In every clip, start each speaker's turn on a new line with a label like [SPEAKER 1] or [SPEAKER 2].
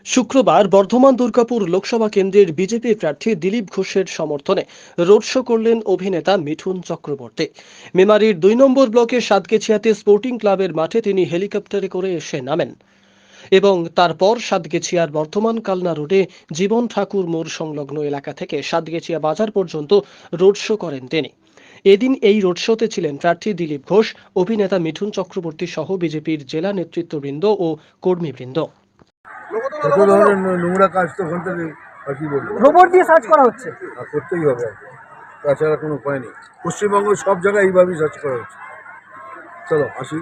[SPEAKER 1] শুক্রবার বর্ধমান দুর্গাপুর লোকসভা কেন্দ্রের বিজেপি প্রার্থী দিলীপ ঘোষের সমর্থনে রোড শো করলেন অভিনেতা মিঠুন চক্রবর্তী। মেমারির ২ নম্বর ব্লকের সাতগেছিয়াতে স্পোর্টিং ক্লাবের মাঠে তিনি হেলিকপ্টারে করে এসে নামেন এবং তারপর সাতগেছিয়ার বর্ধমান কালনা রোডে জীবন ঠাকুর মোড় সংলগ্ন এলাকা থেকে সাতগেছিয়া বাজার পর্যন্ত রোড শো করেন তিনি। এদিন এই রোড শোতে ছিলেন প্রার্থী দিলীপ ঘোষ, অভিনেতা মিঠুন চক্রবর্তী সহ বিজেপির জেলা নেতৃত্ববৃন্দ ও কর্মীবৃন্দ।
[SPEAKER 2] কত ধরনের নোংরা কাজ তো ওখান থেকে আর কি বলবো,
[SPEAKER 3] রোবট দিয়ে সার্চ করা হচ্ছে।
[SPEAKER 2] করতেই হবে আর কি। তাছাড়া কোনো উপায় নেই। পশ্চিমবঙ্গের সব জায়গায় এইভাবেই সার্চ করা হচ্ছে। চলো আসি।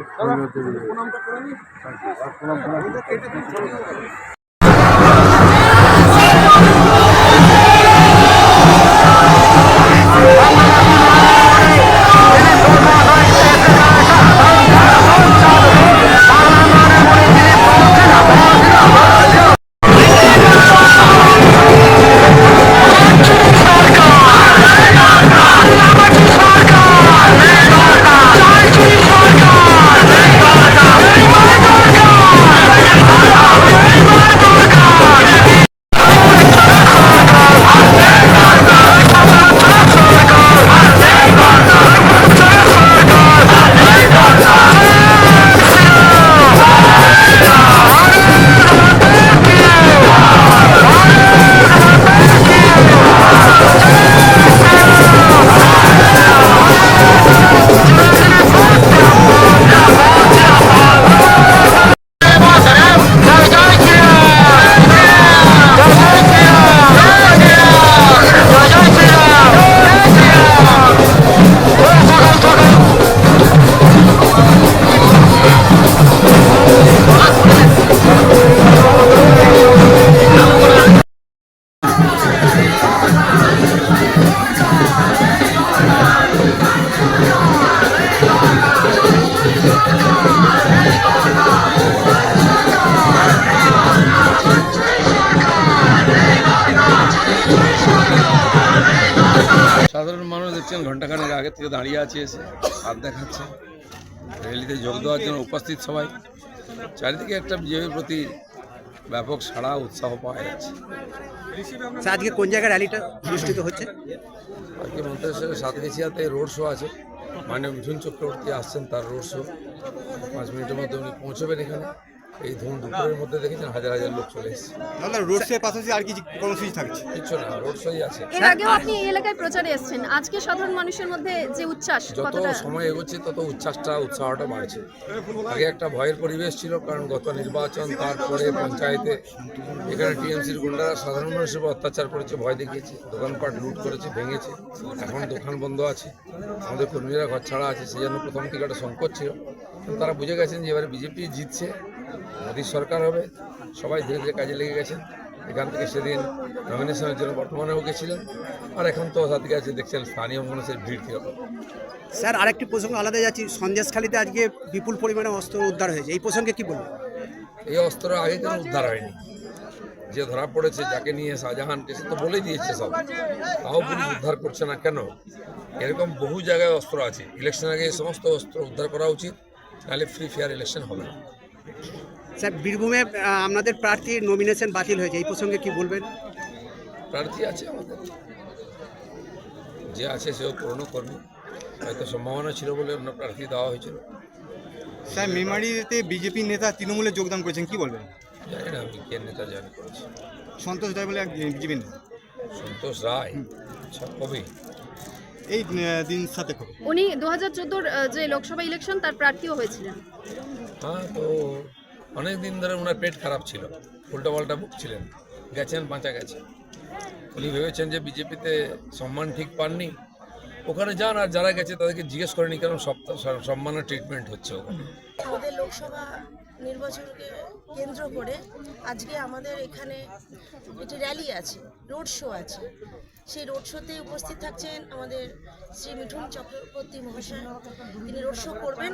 [SPEAKER 4] সাধারণ মানুষ দেখছেন ঘন্টাখানেক আগে থেকে দাঁড়িয়ে আছে, এসে হাত দেখাচ্ছে, র্যালিতে যোগ দেওয়ার জন্য উপস্থিত সবাই। চারিদিকে একটা বিজেপির প্রতি ব্যাপক সাড়া উৎসাহ পাওয়া যাচ্ছে।
[SPEAKER 3] আজকে কোন জায়গায় র্যালিটা অনুষ্ঠিত হচ্ছে?
[SPEAKER 4] আজকে মন্ত্রিসভা সাতগেছিয়াতে রোড শো আছে। মাননীয় মিঠুন চক্রবর্তী আসছেন, তার রোড শো 5 মিনিটের মধ্যে উনি পৌঁছবেন এখানে। এই ধরুন দুপুরের মধ্যে দেখেছেন হাজার হাজার লোক চলে এসেছে।
[SPEAKER 5] রোড শোর পাশাপাশি আর কি কর্মসূচি থাকছে?
[SPEAKER 4] কিছু না, রোড শোই আছে।
[SPEAKER 6] এর আগেও আপনি এই এলাকায় প্রচারে এসেছেন, আজকে সাধারণ মানুষের মধ্যে যে উচ্ছ্বাস,
[SPEAKER 4] যত
[SPEAKER 6] কতটা?
[SPEAKER 4] সময় এগোচ্ছে তত উৎসাহটা বাড়ছে। আগে একটা ভয়ের পরিবেশ ছিল, কারণ গত নির্বাচন, তারপরে পঞ্চায়েতে এখানে টিএমসির গুন্ডারা সাধারণ মানুষের উপর অত্যাচার করেছে, ভয় দেখিয়েছে, দোকানপাট লুট করেছে, ভেঙেছে। এখন দোকান বন্ধ আছে, আমাদের কর্মীরা ঘর ছাড়া আছে। সেই জন্য প্রথম থেকে একটা সংকট ছিল, কিন্তু তারা বুঝে গেছেন যে এবারে বিজেপি জিতছে, মোদীর সরকার হবে। সবাই ধীরে ধীরে কাজে লেগে গেছেন। এখান থেকে সেদিন নমিনেশনের জন্য বর্তমানেও গেছিলেন, আর এখন তো সাথে আছে, দেখছেন স্থানীয় মানুষের ভিড় কীরকম।
[SPEAKER 3] স্যার, আরেকটি প্রসঙ্গ আলাদা যাচ্ছি, সন্দেশখালীতে আজকে বিপুল পরিমাণে অস্ত্র উদ্ধার হয়েছে, এই প্রসঙ্গে কি বলবেন?
[SPEAKER 4] এই অস্ত্র আগে কেন উদ্ধার হয়নি? যে ধরা পড়েছে, যাকে নিয়ে শাহজাহানকে, সে তো বলেই দিয়েছে সব, তাও পুলিশ উদ্ধার করছে না কেন? এরকম বহু জায়গায় অস্ত্র আছে। ইলেকশন আগে এই সমস্ত অস্ত্র উদ্ধার করা উচিত, নাহলে ফ্রি ফেয়ার ইলেকশন হবে না।
[SPEAKER 3] স্যার, বীরভূমে আপনাদের প্রার্থীর নমিনেশন বাতিল হয়েছে, এই প্রসঙ্গে কি বলবেন?
[SPEAKER 4] প্রার্থী আছে আমাদের, যে আছে সেও পুরনো কর্মী, হয়তো সম্ভাবনা ছিল বলে অন্য প্রার্থী দেওয়া হয়েছিল।
[SPEAKER 5] স্যার, মেমারিতে বিজেপি নেতা তৃণমূলে যোগদান করেছেন, কি বলবেন?
[SPEAKER 4] জানি না আমি কে নেতা জানি করেছি।
[SPEAKER 5] সন্তোষ রায় বলে এক বিজেপি নেতা।
[SPEAKER 4] সন্তোষ রায়? আচ্ছা, কবি
[SPEAKER 5] এই দিন সাথে খবর
[SPEAKER 6] উনি 2014 যে লোকসভা ইলেকশন, তার প্রার্থীও হয়েছিলেন।
[SPEAKER 4] হ্যাঁ, তো অনেক দিন ধরে ওনার পেট খারাপ ছিল, উল্টা পাল্টা ভুগছিলেন, গেছেন, বাঁচা গেছে। উনি ভেবেছেন যে বিজেপিতে সম্মান ঠিক পাননি, ওখানে যান, আর যারা গেছে তাদেরকে জিজ্ঞেস করেনি কেন সম্মানের ট্রিটমেন্ট হচ্ছে ওখানে।
[SPEAKER 7] আমাদের লোকসভা নির্বাচনকে কেন্দ্র করে আজকে আমাদের এখানে একটি র্যালি আছে। রোড শো আছে। সেই রোড শোতে উপস্থিত থাকছেন আমাদের শ্রী মিঠুন চক্রবর্তী মহাশয়। তিনি রোড শো করবেন,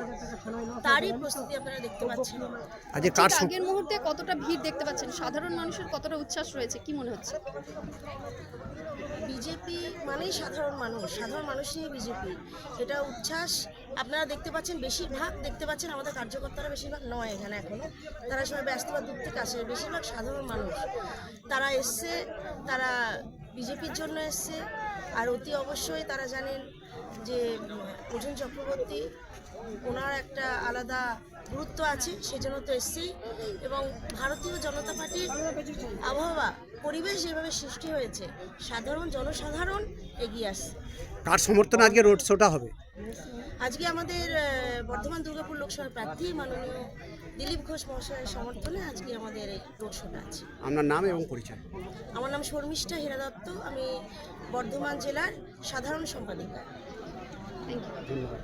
[SPEAKER 7] তারই প্রস্তুতি আপনারা দেখতে পাচ্ছেন।
[SPEAKER 3] আজকে কার
[SPEAKER 6] ঠিক আগের মুহূর্তে কতটা ভিড় দেখতে পাচ্ছেন, সাধারণ মানুষের কতটা উচ্ছ্বাস রয়েছে, কি মনে হচ্ছে?
[SPEAKER 7] বিজেপি মানেই সাধারণ মানুষ নিয়ে বিজেপি, এটা উচ্ছ্বাস আপনারা দেখতে পাচ্ছেন। বেশিরভাগ দেখতে পাচ্ছেন আমাদের কার্যকর্তারা বেশিরভাগ নয় এখানে এখনো, তারা সবাই ব্যস্ত বা দূর থেকে আসে। বেশিরভাগ সাধারণ মানুষ তারা এসছে, তারা বিজেপির জন্য এসছে। আর অতি অবশ্যই তারা জানেন যে মিঠুন চক্রবর্তী, ওনার একটা আলাদা গুরুত্ব আছে, সেজন্য তো এসছেই। এবং ভারতীয় জনতা পার্টির আবহাওয়া পরিবেশ যেভাবে সৃষ্টি হয়েছে, জনসাধারণ এগিয়ে আসছে।
[SPEAKER 3] কার সমর্থনে আজকে রোড শোটা হবে?
[SPEAKER 7] আজকে আমাদের বর্ধমান দুর্গাপুর লোকসভার প্রার্থী মাননীয় দিলীপ ঘোষ মহাশয়ের সমর্থনে আজকে আমাদের এই রোড শোটা আছে।
[SPEAKER 3] আপনার নাম এবং পরিচয়?
[SPEAKER 7] আমার নাম শর্মিষ্ঠা হীরা দত্ত, আমি বর্ধমান জেলার সাধারণ সম্পাদিকা।
[SPEAKER 6] Thank you.
[SPEAKER 3] ধন্যবাদ।